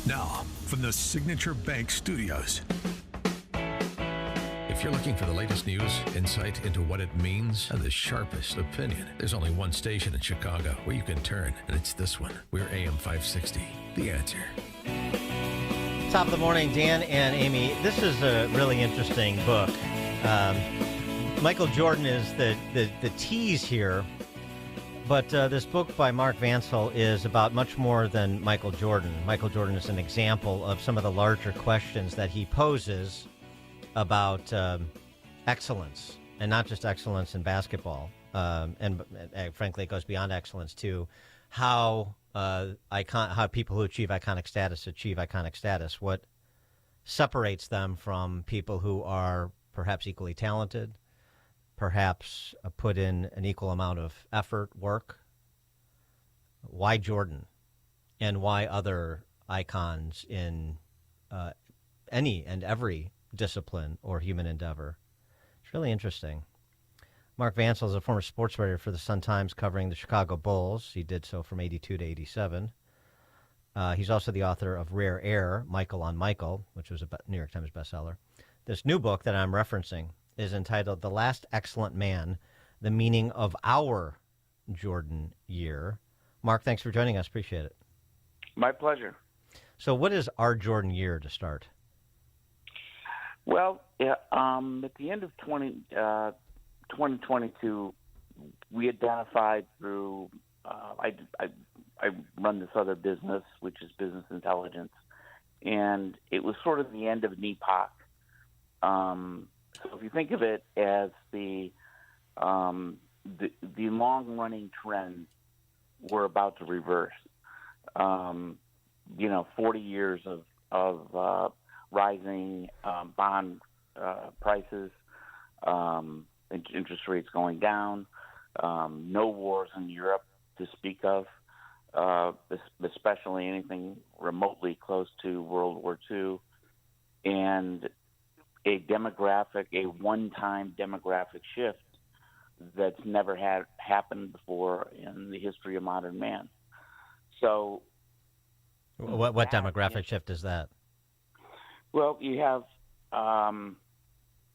Now, from the Signature Bank Studios. If you're looking for the latest news, insight into what it means, and the sharpest opinion, there's only one station in Chicago where you can turn, and it's this one. We're AM 560, The Answer. Top of the morning, Dan and Amy. This is a really interesting book. Michael Jordan is the tease here, but this book by Mark Vancil is about much more than Michael Jordan. Michael Jordan is an example of some of the larger questions that he poses about excellence, and not just excellence in basketball. And frankly, it goes beyond excellence to how people who achieve iconic status. What separates them from people who are perhaps equally talented, perhaps put in an equal amount of effort, work. Why Jordan, and why other icons in any and every discipline or human endeavor? It's really interesting. Mark Vancil is a former sports writer for the Sun-Times covering the Chicago Bulls. He did so from 82 to 87. He's also the author of Rare Air, Michael on Michael, which was a New York Times bestseller. This new book that I'm referencing is entitled The Last Excellent Man, The Meaning of Our Jordan Year. Mark, thanks for joining us. Appreciate it. My pleasure. So what is our Jordan year to start? Well, at the end of 2022, we identified through I run this other business, which is business intelligence, and it was sort of the end of an epoch. So if you think of it as the long-running trends were about to reverse, 40 years of rising bond prices, interest rates going down, no wars in Europe to speak of, especially anything remotely close to World War II, and a one-time demographic shift that's never had happened before in the history of modern man. So, what demographic shift is that? Well, you have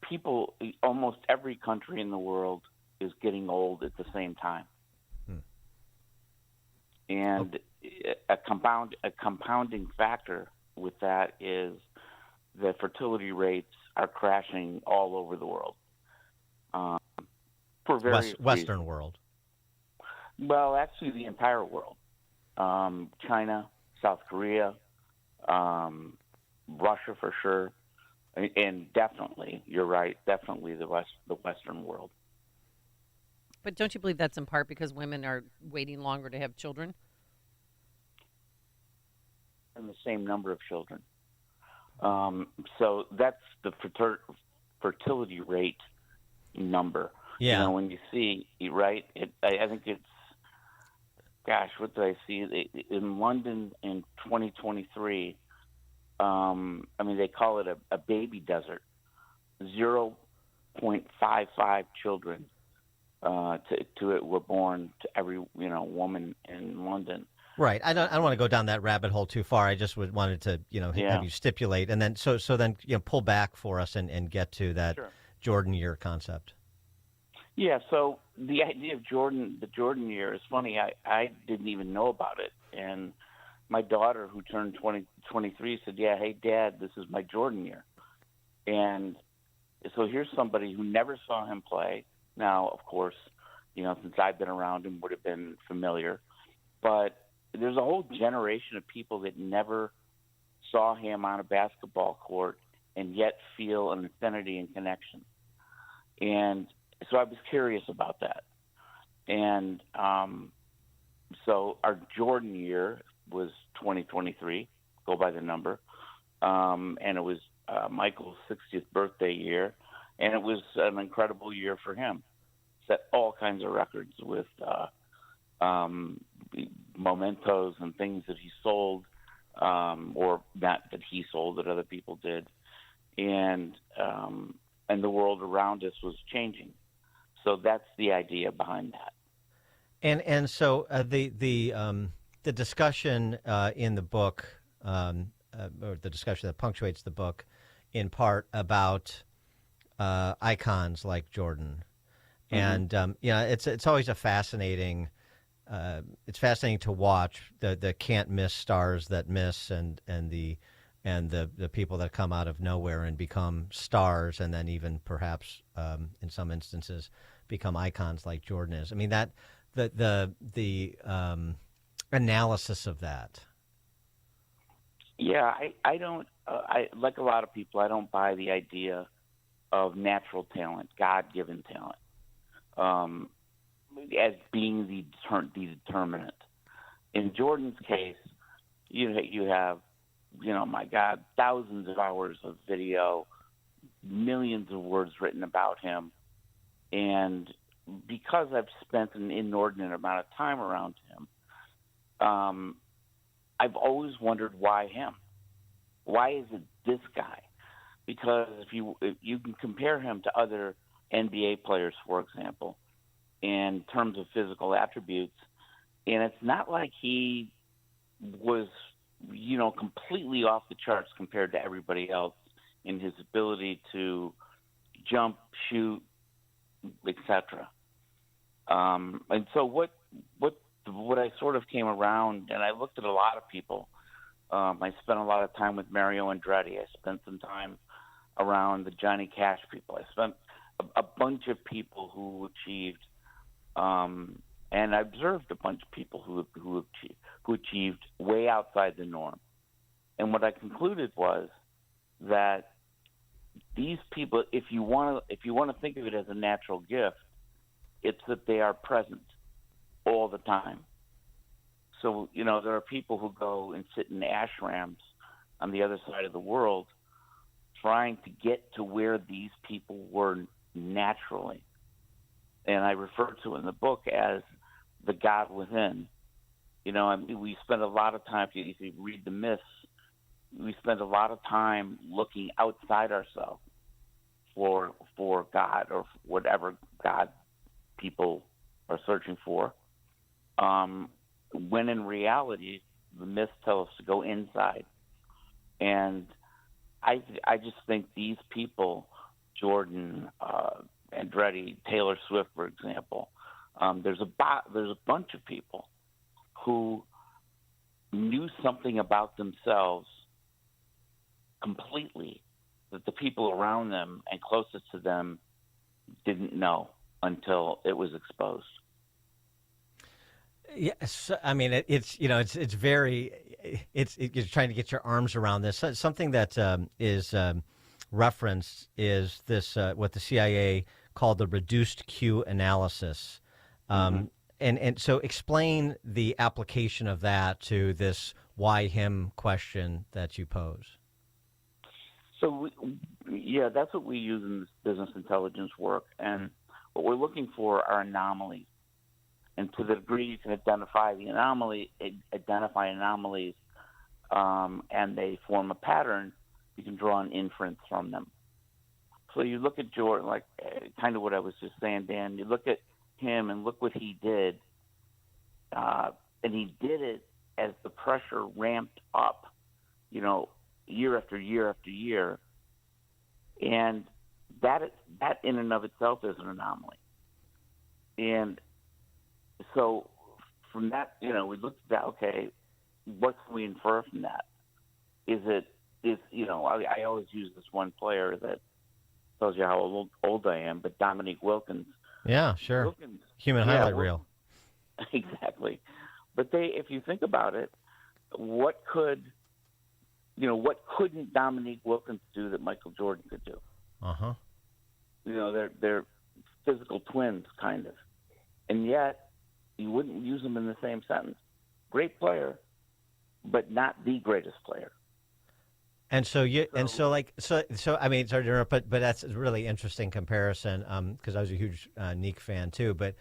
people. Almost every country in the world is getting old at the same time, and a compounding factor with that is that fertility rates are crashing all over the world. For various Western reasons. world. Well, actually, the entire world. China, South Korea, Russia for sure, and definitely, you're right, definitely the Western world. But don't you believe that's in part because women are waiting longer to have children? And the same number of children. So that's the fertility rate number. Yeah. When you see, right, I think it's, gosh, what did I see? In London in 2023, they call it a baby desert. 0.55 children to it were born to every woman in London. Right. I don't want to go down that rabbit hole too far. I just wanted to have you stipulate, and then so then pull back for us and get to that Jordan year concept. Yeah. So the idea of the Jordan year is funny. I didn't even know about it, and my daughter, who turned 23, said, "Yeah, hey, Dad, this is my Jordan year." And so here's somebody who never saw him play. Now, of course, since I've been around him, would have been familiar. But there's a whole generation of people that never saw him on a basketball court and yet feel an affinity and connection. And so I was curious about that. And so our Jordan year was 2023, go by the number. And it was Michael's 60th birthday year. And it was an incredible year for him. Set all kinds of records with mementos and things that he sold, or not that he sold, that other people did. And the world around us was changing. So that's the idea behind that. And so the discussion in the book or the discussion that punctuates the book, in part about icons like Jordan, and it's always a fascinating. It's fascinating to watch the can't miss stars that miss, and the people that come out of nowhere and become stars, and then even perhaps in some instances become icons like Jordan is. I mean, that the analysis of that. Yeah, I don't. I like a lot of people. I don't buy the idea of natural talent, God-given talent, as being the determinant. In Jordan's case, you have, my God, thousands of hours of video, millions of words written about him, and because I've spent an inordinate amount of time around him, I've always wondered why him. Why is it this guy? Because if you can compare him to other NBA players, for example, in terms of physical attributes, and it's not like he was, completely off the charts compared to everybody else in his ability to jump, shoot, etc. And so what I sort of came around, and I looked at a lot of people. I spent a lot of time with Mario Andretti. I spent some time around the Johnny Cash people. I spent a bunch of people who achieved, and I observed a bunch of people who achieved way outside the norm. And what I concluded was that these people, if you want to think of it as a natural gift, it's that they are present all the time. So, there are people who go and sit in ashrams on the other side of the world trying to get to where these people were naturally. And I refer to it in the book as the God within. We spend a lot of time, if you read the myths, we spend a lot of time looking outside ourselves for God or whatever God people are searching for. When in reality, the myths tell us to go inside. And I just think these people, Jordan, Andretti, Taylor Swift, for example, there's a bunch of people who knew something about themselves completely that the people around them and closest to them didn't know until it was exposed. Yes, I mean it's you're trying to get your arms around this. Something that is referenced is this what the CIA called the reduced Q analysis, and so explain the application of that to this why him question that you pose. So that's what we use in this business intelligence work, and what we're looking for are anomalies. And to the degree you can identify anomalies, and they form a pattern, you can draw an inference from them. So you look at Jordan, like kind of what I was just saying, Dan. You look at him and look what he did, and he did it as the pressure ramped up, year after year after year, and that in and of itself is an anomaly. And so from that, we looked at that. Okay, what can we infer from that? I always use this one player that tells you how old I am, but Dominique Wilkins. Yeah, sure. Human highlight reel. Exactly. But if you think about it, what couldn't Dominique Wilkins do that Michael Jordan could do? Uh-huh. They're physical twins, kind of. And yet, you wouldn't use them in the same sentence. Great player, but not the greatest player. And so I mean, sorry to interrupt, but that's a really interesting comparison because I was a huge Neek fan too. But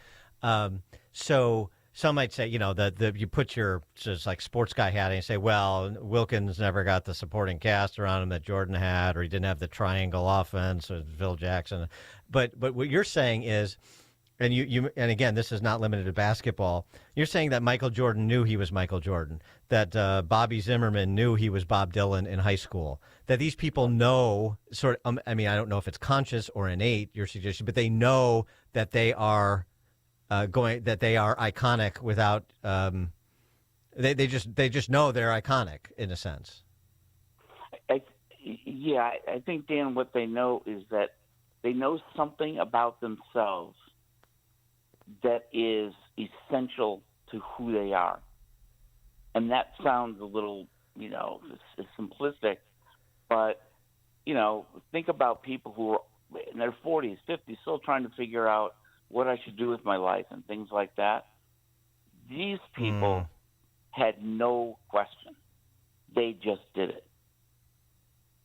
so some might say, you put your just like sports guy hat and you say, well, Wilkins never got the supporting cast around him that Jordan had, or he didn't have the triangle offense with Phil Jackson. But what you're saying is, And and again, this is not limited to basketball. You're saying that Michael Jordan knew he was Michael Jordan, that Bobby Zimmerman knew he was Bob Dylan in high school, that these people know I mean, I don't know if it's conscious or innate, your suggestion, but they know that they are that they are iconic without they just know they're iconic in a sense. I think, Dan, what they know is that they know something about themselves that is essential to who they are. And that sounds a little, simplistic, but, think about people who are in their 40s, 50s, still trying to figure out what I should do with my life and things like that. These people had no question. They just did it.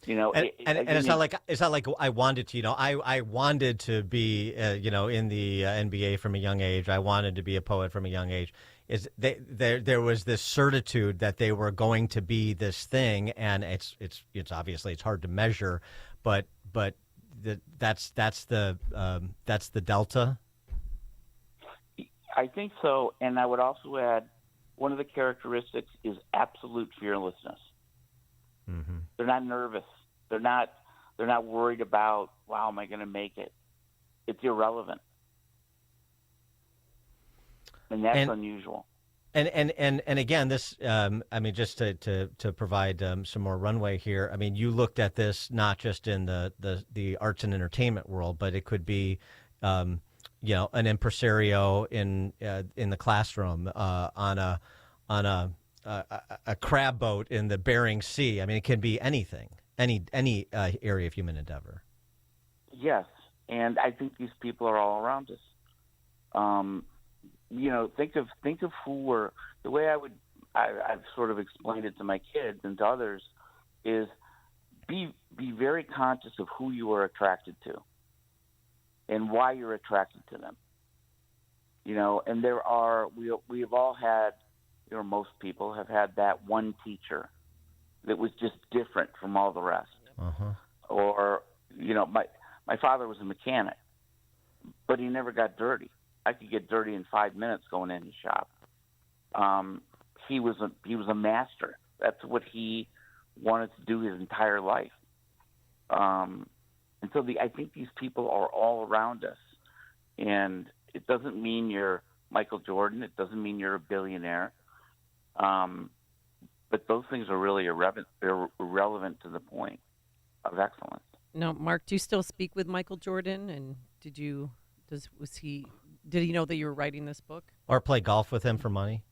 And it's not like I wanted to. I wanted to be in the NBA from a young age. I wanted to be a poet from a young age. There was this certitude that they were going to be this thing, and it's obviously it's hard to measure, but that's the delta. I think so, and I would also add one of the characteristics is absolute fearlessness. Mm-hmm. They're not nervous. They're not worried about, wow, am I going to make it? It's irrelevant, and that's unusual. And again, this I mean, just to provide some more runway here. I mean, you looked at this not just in the arts and entertainment world, but it could be an impresario in the classroom on a crab boat in the Bering Sea. I mean, it can be anything, any area of human endeavor. Yes, and I think these people are all around us. Think of who were. The way I've sort of explained it to my kids and to others is be very conscious of who you are attracted to and why you're attracted to them. And we have all had. Most people have had that one teacher that was just different from all the rest. Uh-huh. Or, my father was a mechanic, but he never got dirty. I could get dirty in 5 minutes going in his shop. He was a master. That's what he wanted to do his entire life. And so I think these people are all around us. And it doesn't mean you're Michael Jordan. It doesn't mean you're a billionaire. But those things are really irrelevant to the point of excellence. Now, Mark, do you still speak with Michael Jordan? And did he know that you were writing this book? Or play golf with him for money?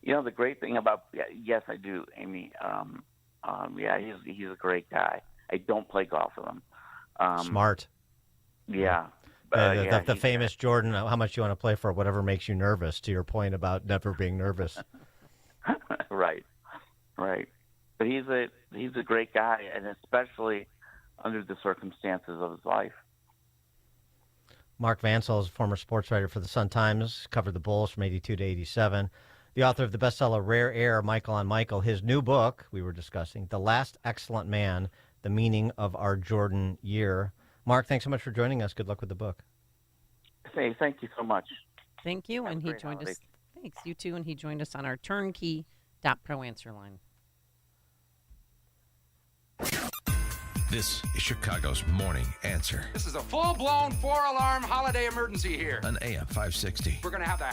The great thing about, yes, I do, Amy. He's a great guy. I don't play golf with him. Smart. Yeah. The famous Jordan, how much you want to play for whatever makes you nervous, to your point about never being nervous. Right. But he's a great guy, and especially under the circumstances of his life. Mark Vancil is a former sports writer for the Sun-Times, covered the Bulls from 82 to 87. The author of the bestseller Rare Air, Michael on Michael. His new book, we were discussing, The Last Excellent Man, The Meaning of Our Jordan Year. Mark, thanks so much for joining us. Good luck with the book. Hey, thank you so much. Thank you. And he joined us. Thanks, you too. And he joined us on our turnkey.pro answer line. This is Chicago's Morning Answer. This is a full-blown 4-alarm holiday emergency here. On AM 560. We're going to have the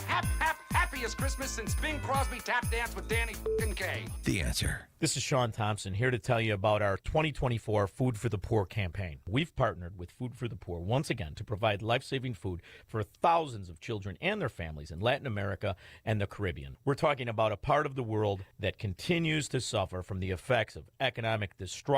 happiest Christmas since Bing Crosby tap danced with Danny Kaye. The Answer. This is Sean Thompson here to tell you about our 2024 Food for the Poor campaign. We've partnered with Food for the Poor once again to provide life-saving food for thousands of children and their families in Latin America and the Caribbean. We're talking about a part of the world that continues to suffer from the effects of economic destruction